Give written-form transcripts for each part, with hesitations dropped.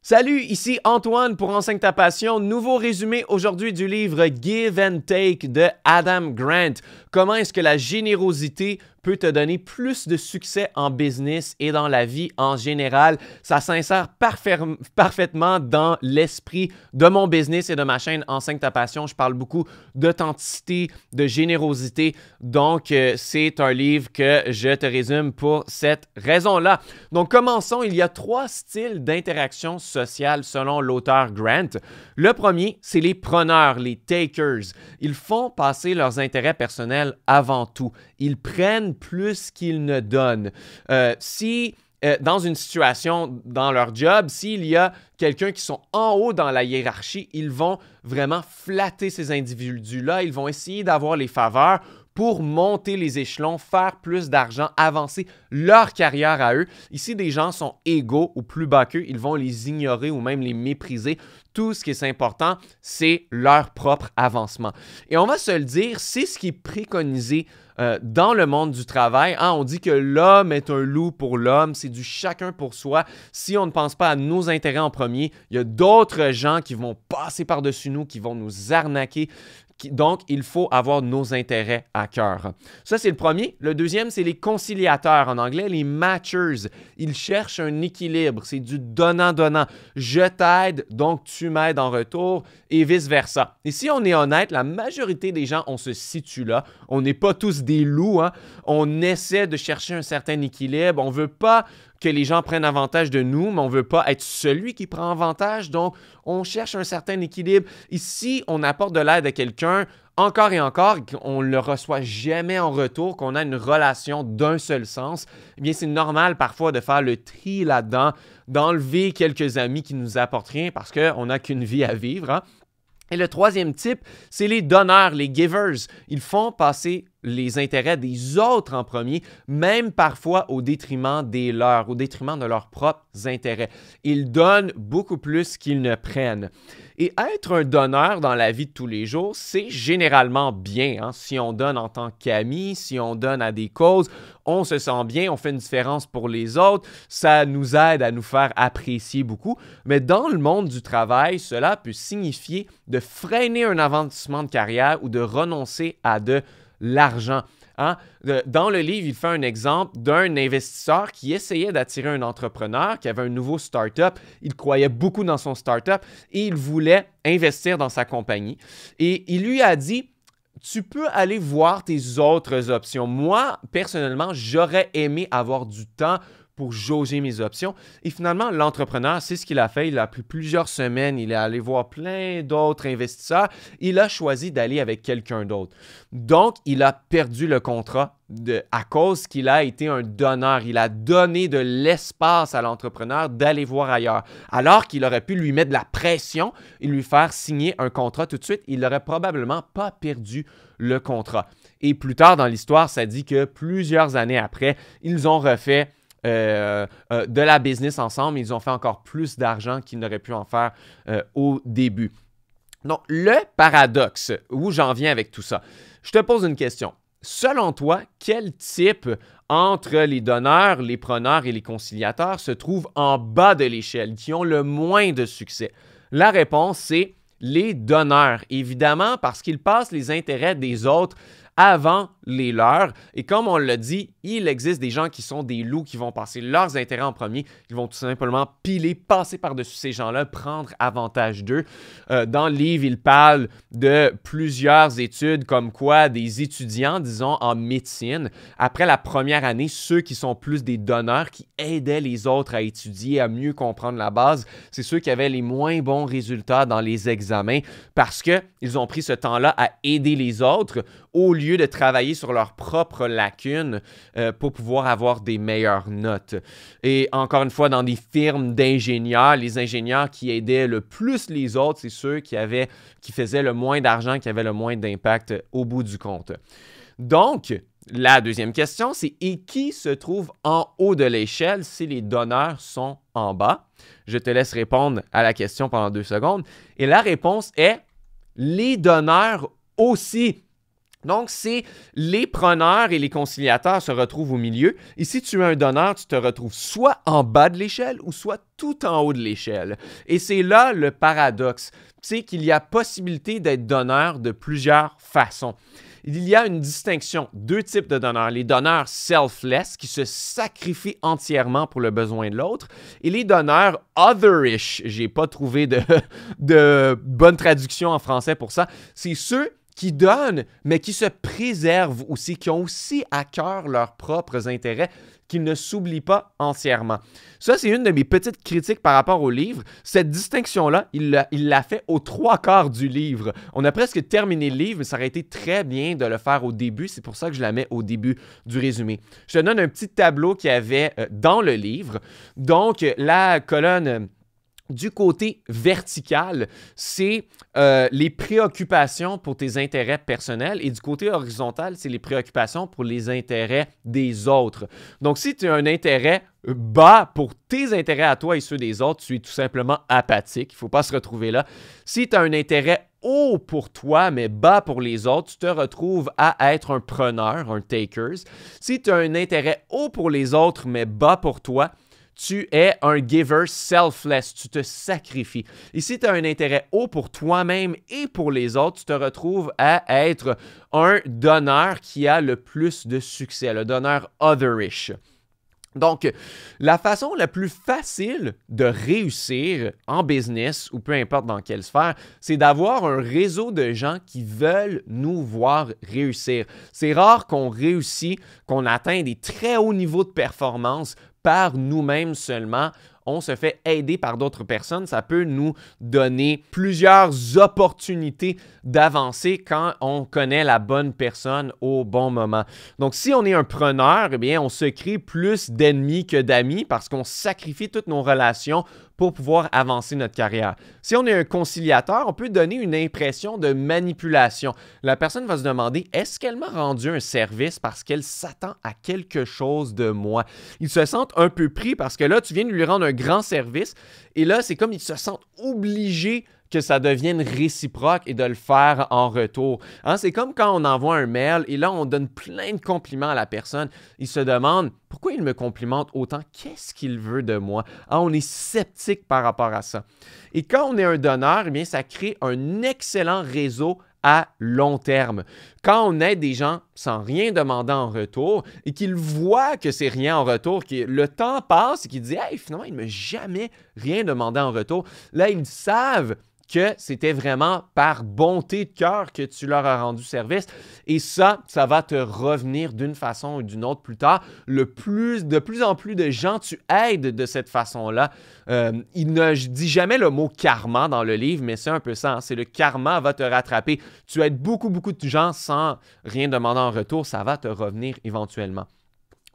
Salut, ici Antoine pour Enseigne ta passion. Nouveau résumé aujourd'hui du livre Give and Take de Adam Grant. Comment est-ce que la générosité peut te donner plus de succès en business et dans la vie en général? Ça s'insère parfaitement dans l'esprit de mon business et de ma chaîne Enseigne ta passion. Je parle beaucoup d'authenticité, de générosité. Donc, c'est un livre que je te résume pour cette raison-là. Donc, commençons. Il y a 3 styles d'interaction sociale selon l'auteur Grant. Le premier, c'est les preneurs, les takers. Ils font passer leurs intérêts personnels avant tout. Ils prennent plus qu'ils ne donnent. Dans une situation, dans leur job, s'il y a quelqu'un qui sont en haut dans la hiérarchie, ils vont vraiment flatter ces individus-là. Ils vont essayer d'avoir les faveurs pour monter les échelons, faire plus d'argent, avancer leur carrière à eux. Ici, des gens sont égaux ou plus bas qu'eux, ils vont les ignorer ou même les mépriser. Tout ce qui est important, c'est leur propre avancement. Et on va se le dire, c'est ce qui est préconisé dans le monde du travail. On dit que l'homme est un loup pour l'homme, c'est du chacun pour soi. Si on ne pense pas à nos intérêts en premier, il y a d'autres gens qui vont passer par-dessus nous, qui vont nous arnaquer. Donc, il faut avoir nos intérêts à cœur. Ça, c'est le premier. Le deuxième, c'est les conciliateurs. En anglais, les matchers. Ils cherchent un équilibre. C'est du donnant-donnant. Je t'aide, donc tu m'aides en retour et vice-versa. Et si on est honnête, la majorité des gens, on se situe là. On n'est pas tous des loups. On essaie de chercher un certain équilibre. On ne veut pas que les gens prennent avantage de nous, mais on ne veut pas être celui qui prend avantage. Donc, on cherche un certain équilibre. Ici, on apporte de l'aide à quelqu'un encore et encore, qu'on ne le reçoit jamais en retour, qu'on a une relation d'un seul sens, eh bien, c'est normal parfois de faire le tri là-dedans, d'enlever quelques amis qui ne nous apportent rien parce qu'on n'a qu'une vie à vivre. Et le troisième type, c'est les donneurs, les givers. Ils font passer les intérêts des autres en premier, même parfois au détriment des leurs, au détriment de leurs propres intérêts. Ils donnent beaucoup plus qu'ils ne prennent. Et être un donneur dans la vie de tous les jours, c'est généralement bien. Si on donne en tant qu'ami, si on donne à des causes, on se sent bien, on fait une différence pour les autres, ça nous aide à nous faire apprécier beaucoup. Mais dans le monde du travail, cela peut signifier de freiner un avancement de carrière ou de renoncer à de l'argent. Dans le livre, il fait un exemple d'un investisseur qui essayait d'attirer un entrepreneur qui avait un nouveau start-up. Il croyait beaucoup dans son start-up et il voulait investir dans sa compagnie. Et il lui a dit, tu peux aller voir tes autres options. Moi, personnellement, j'aurais aimé avoir du temps pour jauger mes options. Et finalement, l'entrepreneur, c'est ce qu'il a fait. Il a pris plusieurs semaines. Il est allé voir plein d'autres investisseurs. Il a choisi d'aller avec quelqu'un d'autre. Donc, il a perdu le contrat à cause qu'il a été un donneur. Il a donné de l'espace à l'entrepreneur d'aller voir ailleurs. Alors qu'il aurait pu lui mettre de la pression et lui faire signer un contrat tout de suite, il n'aurait probablement pas perdu le contrat. Et plus tard dans l'histoire, ça dit que plusieurs années après, ils ont refait de la business ensemble. Ils ont fait encore plus d'argent qu'ils n'auraient pu en faire au début. Donc, le paradoxe, où j'en viens avec tout ça, je te pose une question. Selon toi, quel type entre les donneurs, les preneurs et les conciliateurs se trouve en bas de l'échelle, qui ont le moins de succès? La réponse, c'est les donneurs, évidemment, parce qu'ils passent les intérêts des autres avant les leurs. Et comme on l'a dit, il existe des gens qui sont des loups qui vont passer leurs intérêts en premier. Ils vont tout simplement piler, passer par-dessus ces gens-là, prendre avantage d'eux. Dans le livre, il parle de plusieurs études comme quoi des étudiants, disons, en médecine, après la première année, ceux qui sont plus des donneurs, qui aidaient les autres à étudier, à mieux comprendre la base, c'est ceux qui avaient les moins bons résultats dans les examens parce qu'ils ont pris ce temps-là à aider les autres au lieu de travailler sur leurs propres lacunes pour pouvoir avoir des meilleures notes. Et encore une fois, dans des firmes d'ingénieurs, les ingénieurs qui aidaient le plus les autres, c'est ceux qui faisaient le moins d'argent, qui avaient le moins d'impact au bout du compte. Donc, la deuxième question, c'est et qui se trouve en haut de l'échelle si les donneurs sont en bas? Je te laisse répondre à la question pendant 2 secondes. Et la réponse est les donneurs aussi. Donc, c'est les preneurs et les conciliateurs se retrouvent au milieu. Et si tu es un donneur, tu te retrouves soit en bas de l'échelle ou soit tout en haut de l'échelle. Et c'est là le paradoxe. C'est qu'il y a possibilité d'être donneur de plusieurs façons. Il y a une distinction, deux types de donneurs. Les donneurs selfless, qui se sacrifient entièrement pour le besoin de l'autre, et les donneurs otherish. J'ai pas trouvé de bonne traduction en français pour ça. C'est ceux qui donnent, mais qui se préservent aussi, qui ont aussi à cœur leurs propres intérêts, qu'ils ne s'oublient pas entièrement. Ça, c'est une de mes petites critiques par rapport au livre. Cette distinction-là, il l'a fait aux 3/4 du livre. On a presque terminé le livre, mais ça aurait été très bien de le faire au début. C'est pour ça que je la mets au début du résumé. Je te donne un petit tableau qu'il y avait dans le livre. Donc, la colonne du côté vertical, c'est les préoccupations pour tes intérêts personnels et du côté horizontal, c'est les préoccupations pour les intérêts des autres. Donc, si tu as un intérêt bas pour tes intérêts à toi et ceux des autres, tu es tout simplement apathique. Il ne faut pas se retrouver là. Si tu as un intérêt haut pour toi, mais bas pour les autres, tu te retrouves à être un preneur, un takers. Si tu as un intérêt haut pour les autres, mais bas pour toi, tu es un giver selfless, tu te sacrifies. Et si tu as un intérêt haut pour toi-même et pour les autres, tu te retrouves à être un donneur qui a le plus de succès, le donneur otherish. Donc, la façon la plus facile de réussir en business ou peu importe dans quelle sphère, c'est d'avoir un réseau de gens qui veulent nous voir réussir. C'est rare qu'on réussit, qu'on atteint des très hauts niveaux de performance par nous-mêmes seulement. On se fait aider par d'autres personnes. Ça peut nous donner plusieurs opportunités d'avancer quand on connaît la bonne personne au bon moment. Donc, si on est un preneur, eh bien, on se crée plus d'ennemis que d'amis parce qu'on sacrifie toutes nos relations pour pouvoir avancer notre carrière. Si on est un conciliateur, on peut donner une impression de manipulation. La personne va se demander, est-ce qu'elle m'a rendu un service parce qu'elle s'attend à quelque chose de moi? Ils se sentent un peu pris parce que là, tu viens de lui rendre un grand service et là, c'est comme ils se sentent obligés que ça devienne réciproque et de le faire en retour. Hein, c'est comme quand on envoie un mail et là, on donne plein de compliments à la personne. Il se demande pourquoi il me complimente autant? Qu'est-ce qu'il veut de moi? Ah, on est sceptique par rapport à ça. Et quand on est un donneur, eh bien, ça crée un excellent réseau à long terme. Quand on aide des gens sans rien demander en retour et qu'ils voient que c'est rien en retour, que le temps passe et qu'ils disent « Hey, finalement, il ne m'a jamais rien demandé en retour », là, ils savent que c'était vraiment par bonté de cœur que tu leur as rendu service. Et ça va te revenir d'une façon ou d'une autre plus tard. De plus en plus de gens tu aides de cette façon-là. Je dis jamais le mot karma dans le livre, mais c'est un peu ça. Hein? C'est le karma va te rattraper. Tu aides beaucoup de gens sans rien demander en retour. Ça va te revenir éventuellement.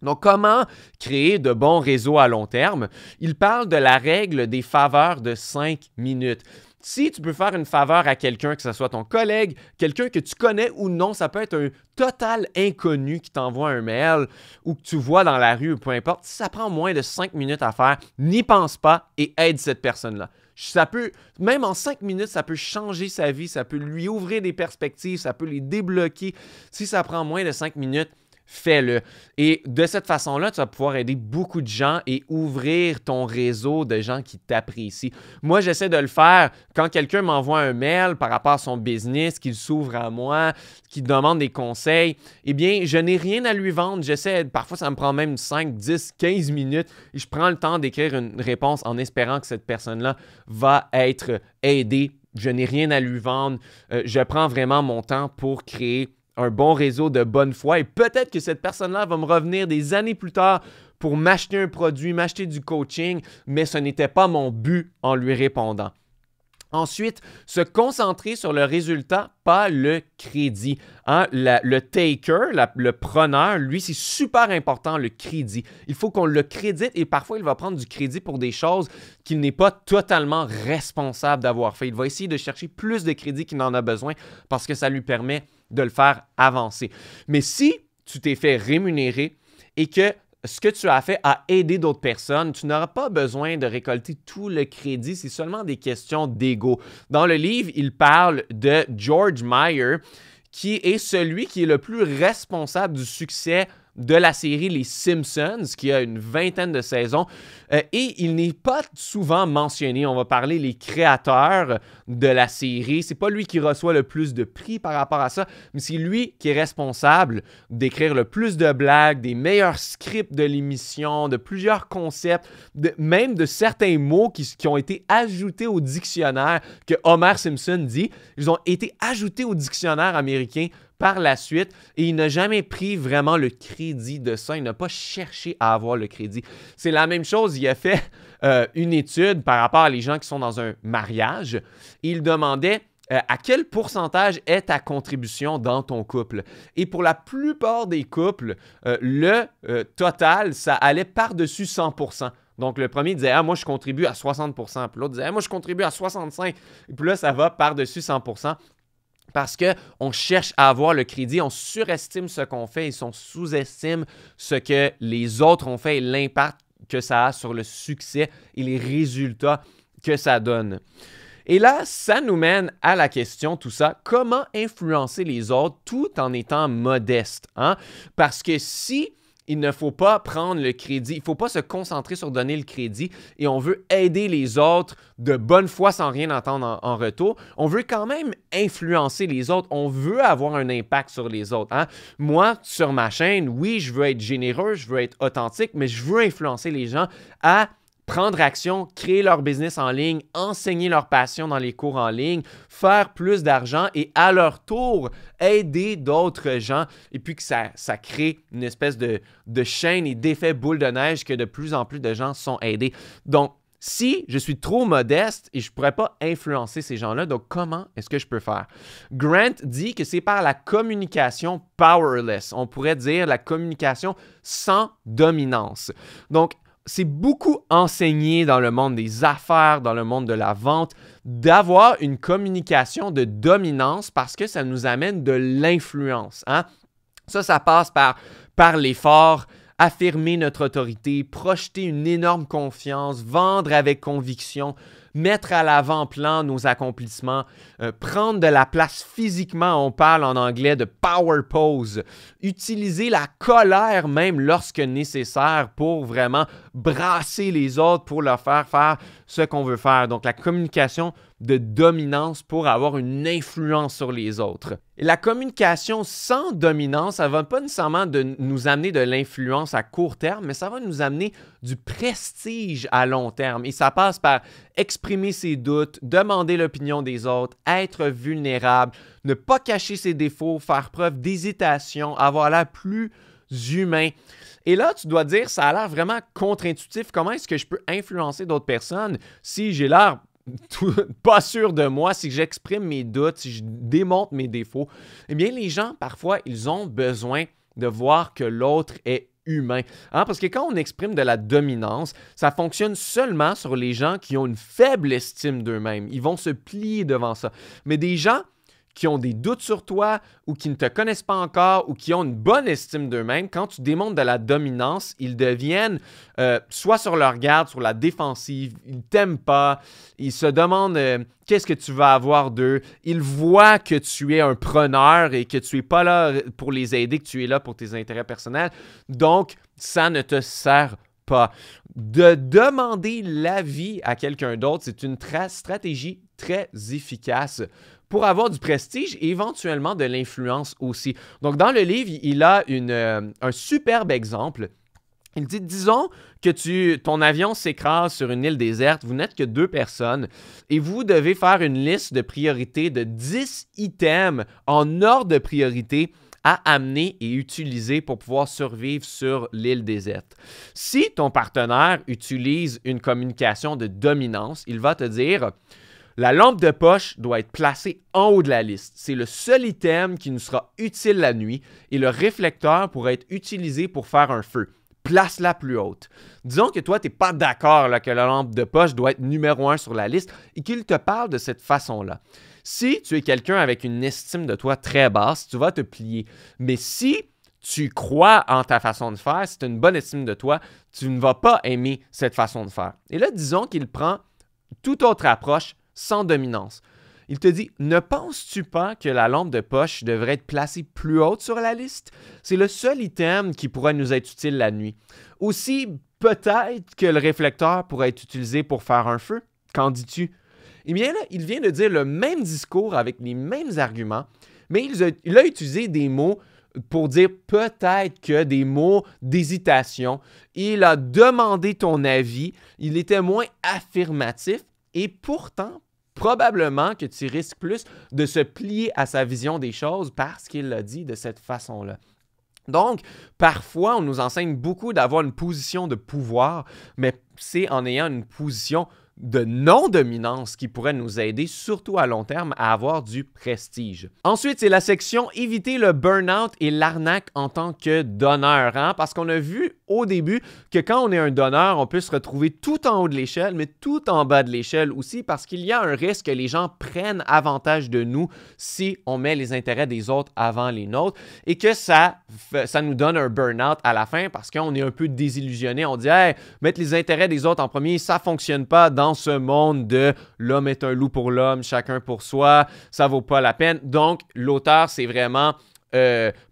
Donc, comment créer de bons réseaux à long terme? Il parle de la règle des faveurs de 5 minutes. Si tu peux faire une faveur à quelqu'un, que ce soit ton collègue, quelqu'un que tu connais ou non, ça peut être un total inconnu qui t'envoie un mail ou que tu vois dans la rue ou peu importe, si ça prend moins de 5 minutes à faire, n'y pense pas et aide cette personne-là. Ça peut, même en 5 minutes, ça peut changer sa vie, ça peut lui ouvrir des perspectives, ça peut les débloquer. Si ça prend moins de 5 minutes, fais-le. Et de cette façon-là, tu vas pouvoir aider beaucoup de gens et ouvrir ton réseau de gens qui t'apprécient. Moi, j'essaie de le faire quand quelqu'un m'envoie un mail par rapport à son business, qu'il s'ouvre à moi, qu'il demande des conseils. Eh bien, je n'ai rien à lui vendre. Parfois, ça me prend même 5, 10, 15 minutes et je prends le temps d'écrire une réponse en espérant que cette personne-là va être aidée. Je n'ai rien à lui vendre. Je prends vraiment mon temps pour créer un bon réseau de bonne foi et peut-être que cette personne-là va me revenir des années plus tard pour m'acheter un produit, m'acheter du coaching, mais ce n'était pas mon but en lui répondant. Ensuite, se concentrer sur le résultat, pas le crédit. Hein? Le taker, le preneur, lui, c'est super important, le crédit. Il faut qu'on le crédite et parfois, il va prendre du crédit pour des choses qu'il n'est pas totalement responsable d'avoir fait. Il va essayer de chercher plus de crédit qu'il en a besoin parce que ça lui permet de le faire avancer. Mais si tu t'es fait rémunérer et que ce que tu as fait a aidé d'autres personnes, tu n'auras pas besoin de récolter tout le crédit, c'est seulement des questions d'ego. Dans le livre, il parle de George Meyer qui est celui qui est le plus responsable du succès de la série Les Simpsons, qui a une vingtaine de saisons, et il n'est pas souvent mentionné. On va parler les créateurs de la série. C'est pas lui qui reçoit le plus de prix par rapport à ça, mais c'est lui qui est responsable d'écrire le plus de blagues, des meilleurs scripts de l'émission, de plusieurs concepts, même de certains mots qui ont été ajoutés au dictionnaire que Homer Simpson dit. Ils ont été ajoutés au dictionnaire américain par la suite, et il n'a jamais pris vraiment le crédit de ça. Il n'a pas cherché à avoir le crédit. C'est la même chose, il a fait une étude par rapport à les gens qui sont dans un mariage. Il demandait à quel pourcentage est ta contribution dans ton couple. Et pour la plupart des couples, le total, ça allait par-dessus 100%. Donc, le premier disait « Ah, moi, je contribue à 60%. » Puis l'autre disait « Ah, moi, je contribue à 65%. » Et puis là, ça va par-dessus 100%. Parce qu'on cherche à avoir le crédit, on surestime ce qu'on fait et on sous-estime ce que les autres ont fait et l'impact que ça a sur le succès et les résultats que ça donne. Et là, ça nous mène à la question, tout ça, comment influencer les autres tout en étant modeste, hein? Parce que si il ne faut pas prendre le crédit, il ne faut pas se concentrer sur donner le crédit et on veut aider les autres de bonne foi sans rien attendre en retour. On veut quand même influencer les autres, on veut avoir un impact sur les autres. Hein? Moi, sur ma chaîne, oui, je veux être généreux, je veux être authentique, mais je veux influencer les gens à prendre action, créer leur business en ligne, enseigner leur passion dans les cours en ligne, faire plus d'argent et à leur tour aider d'autres gens et puis que ça crée une espèce de chaîne et d'effet boule de neige que de plus en plus de gens sont aidés. Donc, si je suis trop modeste et je ne pourrais pas influencer ces gens-là, donc comment est-ce que je peux faire? Grant dit que c'est par la communication powerless. On pourrait dire la communication sans dominance. Donc, c'est beaucoup enseigné dans le monde des affaires, dans le monde de la vente, d'avoir une communication de dominance parce que ça nous amène de l'influence. Hein? Ça passe par l'effort, affirmer notre autorité, projeter une énorme confiance, vendre avec conviction, mettre à l'avant-plan nos accomplissements, prendre de la place physiquement, on parle en anglais de power pose, utiliser la colère même lorsque nécessaire pour vraiment brasser les autres, pour leur faire ce qu'on veut faire. Donc la communication de dominance pour avoir une influence sur les autres. Et la communication sans dominance, ça ne va pas nécessairement nous amener de l'influence à court terme, mais ça va nous amener du prestige à long terme. Et ça passe par exprimer ses doutes, demander l'opinion des autres, être vulnérable, ne pas cacher ses défauts, faire preuve d'hésitation, avoir l'air plus humain. Et là, tu dois dire, ça a l'air vraiment contre-intuitif. Comment est-ce que je peux influencer d'autres personnes si j'ai l'air pas sûr de moi, si j'exprime mes doutes, si je démontre mes défauts? Eh bien, les gens, parfois, ils ont besoin de voir que l'autre est humain. Hein? Parce que quand on exprime de la dominance, ça fonctionne seulement sur les gens qui ont une faible estime d'eux-mêmes. Ils vont se plier devant ça. Mais des gens qui ont des doutes sur toi ou qui ne te connaissent pas encore ou qui ont une bonne estime d'eux-mêmes, quand tu démontres de la dominance, ils deviennent soit sur leur garde, sur la défensive, ils ne t'aiment pas, ils se demandent qu'est-ce que tu vas avoir d'eux, ils voient que tu es un preneur et que tu n'es pas là pour les aider, que tu es là pour tes intérêts personnels, donc ça ne te sert pas. De demander l'avis à quelqu'un d'autre, c'est une stratégie très efficace pour avoir du prestige et éventuellement de l'influence aussi. Donc, dans le livre, il a un superbe exemple. Il dit, disons que ton avion s'écrase sur une île déserte, vous n'êtes que 2 personnes et vous devez faire une liste de priorités de 10 items en ordre de priorité à amener et utiliser pour pouvoir survivre sur l'île déserte. Si ton partenaire utilise une communication de dominance, il va te dire « La lampe de poche doit être placée en haut de la liste. C'est le seul item qui nous sera utile la nuit et le réflecteur pourra être utilisé pour faire un feu. Place-la plus haute. » Disons que toi, tu n'es pas d'accord que la lampe de poche doit être numéro 1 sur la liste et qu'il te parle de cette façon-là. Si tu es quelqu'un avec une estime de toi très basse, tu vas te plier. Mais si tu crois en ta façon de faire, si tu as une bonne estime de toi, tu ne vas pas aimer cette façon de faire. Et là, disons qu'il prend toute autre approche sans dominance. Il te dit, ne penses-tu pas que la lampe de poche devrait être placée plus haute sur la liste? C'est le seul item qui pourrait nous être utile la nuit. Aussi, peut-être que le réflecteur pourrait être utilisé pour faire un feu. Qu'en dis-tu? Eh bien là, il vient de dire le même discours avec les mêmes arguments, mais il a utilisé des mots pour dire peut-être que des mots d'hésitation. Il a demandé ton avis, il était moins affirmatif et pourtant, probablement que tu risques plus de se plier à sa vision des choses parce qu'il l'a dit de cette façon-là. Donc, parfois, on nous enseigne beaucoup d'avoir une position de pouvoir, mais c'est en ayant une position de non-dominance qui pourrait nous aider, surtout à long terme, à avoir du prestige. Ensuite, c'est la section « Éviter le burn-out et l'arnaque en tant que donneur », hein? Parce qu'on a vu au début que quand on est un donneur, on peut se retrouver tout en haut de l'échelle, mais tout en bas de l'échelle aussi, parce qu'il y a un risque que les gens prennent avantage de nous si on met les intérêts des autres avant les nôtres et que ça nous donne un burn-out à la fin parce qu'on est un peu désillusionné. On dit « Hey, mettre les intérêts des autres en premier, ça ne fonctionne pas dans ce monde de l'homme est un loup pour l'homme, chacun pour soi, ça vaut pas la peine. » Donc, l'auteur s'est vraiment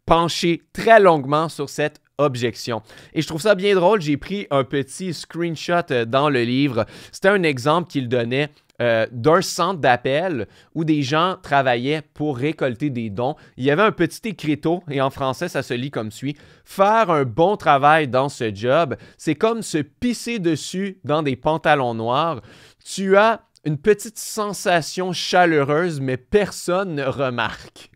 penché très longuement sur cette objection. Et je trouve ça bien drôle, j'ai pris un petit screenshot dans le livre. C'était un exemple qu'il donnait d'un centre d'appel où des gens travaillaient pour récolter des dons. Il y avait un petit écriteau, et en français, ça se lit comme suit. « Faire un bon travail dans ce job, c'est comme se pisser dessus dans des pantalons noirs. Tu as une petite sensation chaleureuse, mais personne ne remarque. »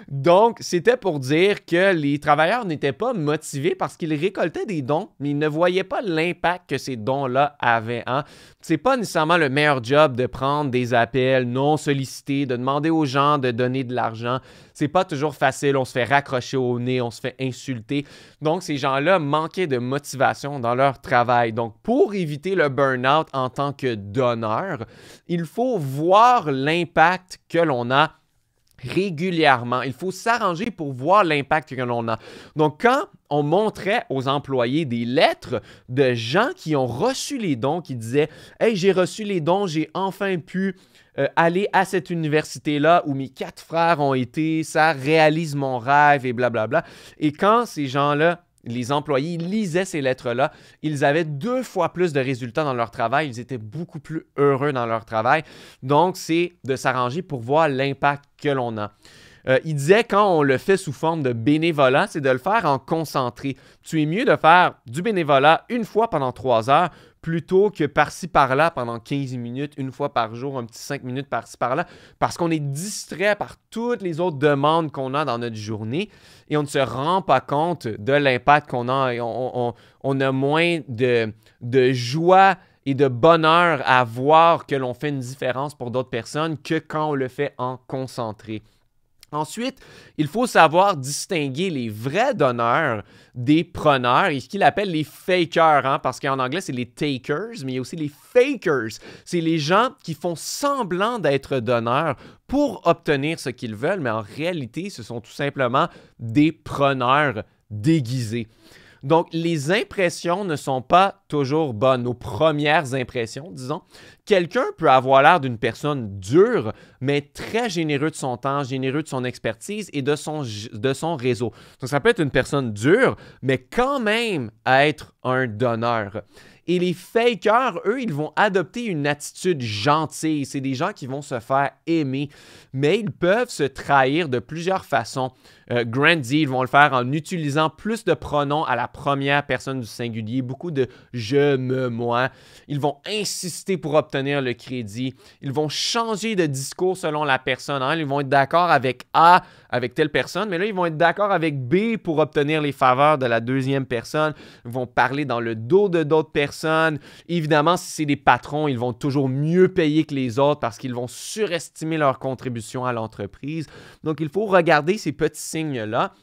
Donc, c'était pour dire que les travailleurs n'étaient pas motivés parce qu'ils récoltaient des dons, mais ils ne voyaient pas l'impact que ces dons-là avaient. Hein? C'est pas nécessairement le meilleur job de prendre des appels non sollicités, de demander aux gens de donner de l'argent. C'est pas toujours facile, on se fait raccrocher au nez, on se fait insulter. Donc, ces gens-là manquaient de motivation dans leur travail. Donc, pour éviter le burn-out en tant que donneur, il faut voir l'impact que l'on a régulièrement. Il faut s'arranger pour voir l'impact que l'on a. Donc, quand on montrait aux employés des lettres de gens qui ont reçu les dons, qui disaient « Hey, j'ai reçu les dons, j'ai enfin pu aller à cette université-là où mes 4 frères ont été, ça réalise mon rêve et blablabla. » Et quand ces gens-là, les employés lisaient ces lettres-là, ils avaient 2 fois plus de résultats dans leur travail, ils étaient beaucoup plus heureux dans leur travail. Donc, c'est de s'arranger pour voir l'impact que l'on a. Il disait quand on le fait sous forme de bénévolat, c'est de le faire en concentré. Tu es mieux de faire du bénévolat une fois pendant 3 heures plutôt que par-ci par-là pendant 15 minutes, une fois par jour, un petit 5 minutes par-ci par-là, parce qu'on est distrait par toutes les autres demandes qu'on a dans notre journée et on ne se rend pas compte de l'impact qu'on a. Et on a moins de joie et de bonheur à voir que l'on fait une différence pour d'autres personnes que quand on le fait en concentré. Ensuite, il faut savoir distinguer les vrais donneurs des preneurs et ce qu'il appelle les fakers, hein, parce qu'en anglais, c'est les takers, mais il y a aussi les fakers. C'est les gens qui font semblant d'être donneurs pour obtenir ce qu'ils veulent, mais en réalité, ce sont tout simplement des preneurs déguisés. Donc, les impressions ne sont pas toujours bonnes, nos premières impressions, disons. Quelqu'un peut avoir l'air d'une personne dure, mais très généreux de son temps, généreux de son expertise et de son réseau. Donc, ça peut être une personne dure, mais quand même être un donneur. Et les fakers, eux, ils vont adopter une attitude gentille. C'est des gens qui vont se faire aimer, mais ils peuvent se trahir de plusieurs façons. Grant dit, ils vont le faire en utilisant plus de pronoms à la première personne du singulier, beaucoup de « je, me, moi ». Ils vont insister pour obtenir le crédit. Ils vont changer de discours selon la personne. Hein? Ils vont être d'accord avec A, avec telle personne, mais là, ils vont être d'accord avec B pour obtenir les faveurs de la deuxième personne. Ils vont parler dans le dos de d'autres personnes. Évidemment, si c'est des patrons, ils vont toujours mieux payer que les autres parce qu'ils vont surestimer leur contribution à l'entreprise. Donc, il faut regarder ces petits signes-là.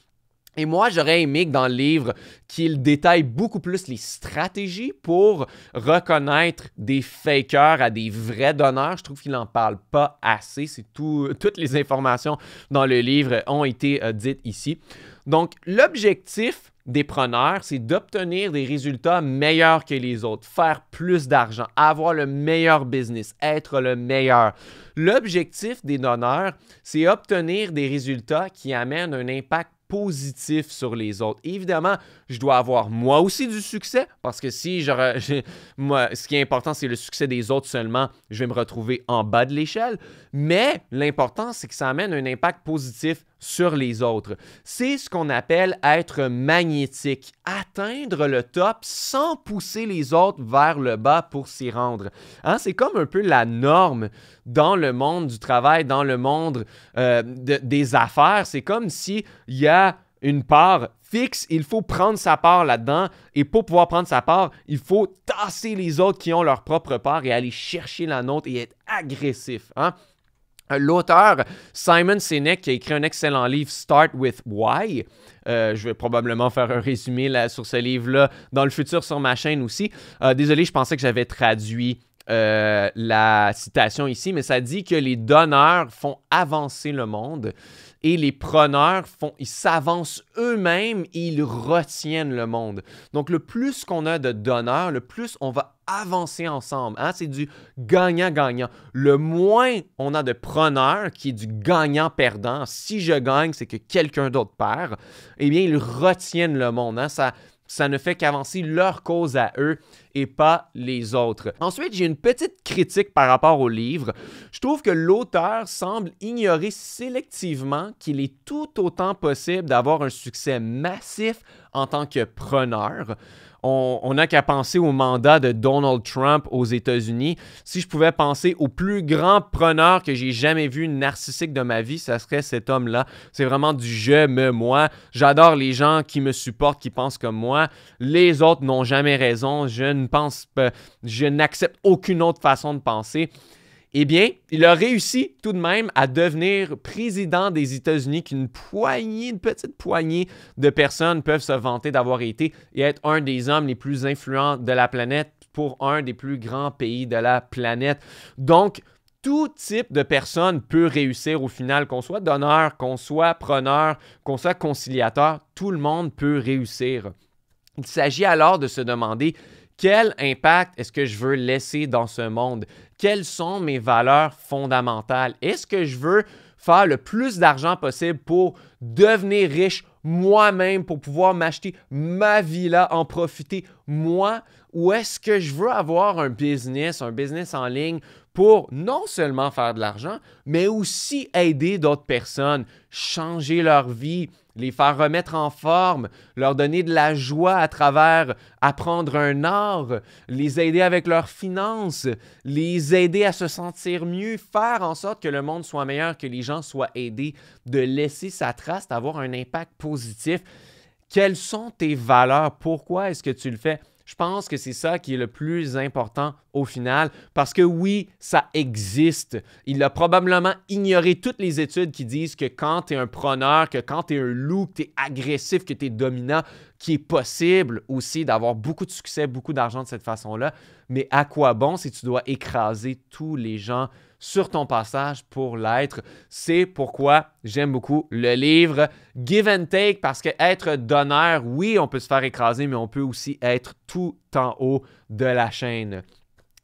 Et moi, j'aurais aimé que dans le livre, qu'il détaille beaucoup plus les stratégies pour reconnaître des fakers à des vrais donneurs. Je trouve qu'il n'en parle pas assez. Toutes les informations dans le livre ont été dites ici. Donc, l'objectif des preneurs, c'est d'obtenir des résultats meilleurs que les autres, faire plus d'argent, avoir le meilleur business, être le meilleur. L'objectif des donneurs, c'est obtenir des résultats qui amènent un impact positif sur les autres. Évidemment, je dois avoir moi aussi du succès parce que si moi, ce qui est important, c'est le succès des autres seulement, je vais me retrouver en bas de l'échelle. Mais l'important, c'est que ça amène un impact positif sur les autres. C'est ce qu'on appelle être magnétique, atteindre le top sans pousser les autres vers le bas pour s'y rendre. Hein? C'est comme un peu la norme dans le monde du travail, dans le monde des affaires. C'est comme s'il y a une part fixe, il faut prendre sa part là-dedans et pour pouvoir prendre sa part, il faut tasser les autres qui ont leur propre part et aller chercher la nôtre et être agressif. Hein? L'auteur Simon Sinek qui a écrit un excellent livre, Start with Why. Je vais probablement faire un résumé là, sur ce livre-là dans le futur sur ma chaîne aussi. Désolé, je pensais que j'avais traduit la citation ici, mais ça dit que les donneurs font avancer le monde et les preneurs ils s'avancent eux-mêmes et ils retiennent le monde. Donc, le plus qu'on a de donneurs, le plus on va avancer ensemble. Hein? C'est du gagnant-gagnant. Le moins on a de preneurs, qui est du gagnant-perdant, si je gagne, c'est que quelqu'un d'autre perd, eh bien, ils retiennent le monde. Hein? Ça ne fait qu'avancer leur cause à eux et pas les autres. Ensuite, j'ai une petite critique par rapport au livre. Je trouve que l'auteur semble ignorer sélectivement qu'il est tout autant possible d'avoir un succès massif en tant que preneur. On n'a qu'à penser au mandat de Donald Trump aux États-Unis. Si je pouvais penser au plus grand preneur que j'ai jamais vu narcissique de ma vie, ça serait cet homme-là. C'est vraiment du je, me, moi. J'adore les gens qui me supportent, qui pensent comme moi. Les autres n'ont jamais raison. Je n'accepte aucune autre façon de penser. Eh bien, il a réussi tout de même à devenir président des États-Unis qu'une petite poignée de personnes peuvent se vanter d'avoir été et être un des hommes les plus influents de la planète pour un des plus grands pays de la planète. Donc, tout type de personne peut réussir au final, qu'on soit donneur, qu'on soit preneur, qu'on soit conciliateur, tout le monde peut réussir. Il s'agit alors de se demander quel impact est-ce que je veux laisser dans ce monde? Quelles sont mes valeurs fondamentales? Est-ce que je veux faire le plus d'argent possible pour devenir riche moi-même, pour pouvoir m'acheter ma villa, en profiter moi? Ou est-ce que je veux avoir un business en ligne pour non seulement faire de l'argent, mais aussi aider d'autres personnes, changer leur vie, les faire remettre en forme, leur donner de la joie à travers apprendre un art, les aider avec leurs finances, les aider à se sentir mieux, faire en sorte que le monde soit meilleur, que les gens soient aidés, de laisser sa trace, d'avoir un impact positif. Quelles sont tes valeurs? Pourquoi est-ce que tu le fais? Je pense que c'est ça qui est le plus important au final parce que oui, ça existe. Il a probablement ignoré toutes les études qui disent que quand tu es un preneur, que quand tu es un loup, que tu es agressif, que tu es dominant, qu'il est possible aussi d'avoir beaucoup de succès, beaucoup d'argent de cette façon-là. Mais à quoi bon si tu dois écraser tous les gens sur ton passage pour l'être? C'est pourquoi j'aime beaucoup le livre Give and Take, parce que être donneur, oui, on peut se faire écraser, mais on peut aussi être tout en haut de la chaîne.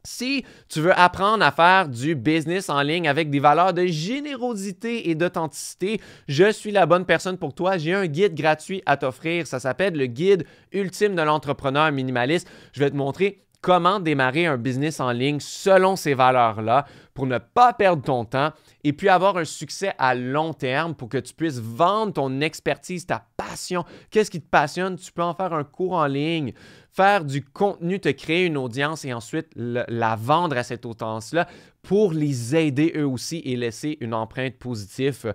Si tu veux apprendre à faire du business en ligne avec des valeurs de générosité et d'authenticité, je suis la bonne personne pour toi. J'ai un guide gratuit à t'offrir. Ça s'appelle le guide ultime de l'entrepreneur minimaliste. Je vais te montrer comment démarrer un business en ligne selon ces valeurs-là pour ne pas perdre ton temps et puis avoir un succès à long terme pour que tu puisses vendre ton expertise, ta passion. Qu'est-ce qui te passionne? Tu peux en faire un cours en ligne, faire du contenu, te créer une audience et ensuite la vendre à cette audience-là pour les aider eux aussi et laisser une empreinte positive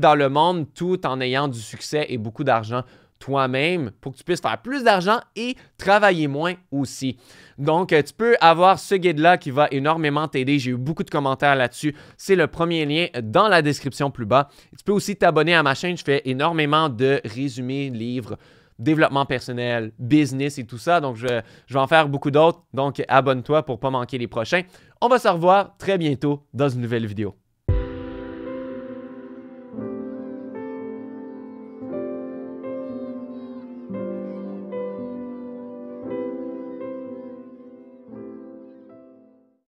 dans le monde tout en ayant du succès et beaucoup d'argent toi-même pour que tu puisses faire plus d'argent et travailler moins aussi. Donc, tu peux avoir ce guide-là qui va énormément t'aider. J'ai eu beaucoup de commentaires là-dessus. C'est le premier lien dans la description plus bas. Tu peux aussi t'abonner à ma chaîne. Je fais énormément de résumés, livres, développement personnel, business et tout ça. Donc, je vais en faire beaucoup d'autres. Donc, abonne-toi pour ne pas manquer les prochains. On va se revoir très bientôt dans une nouvelle vidéo.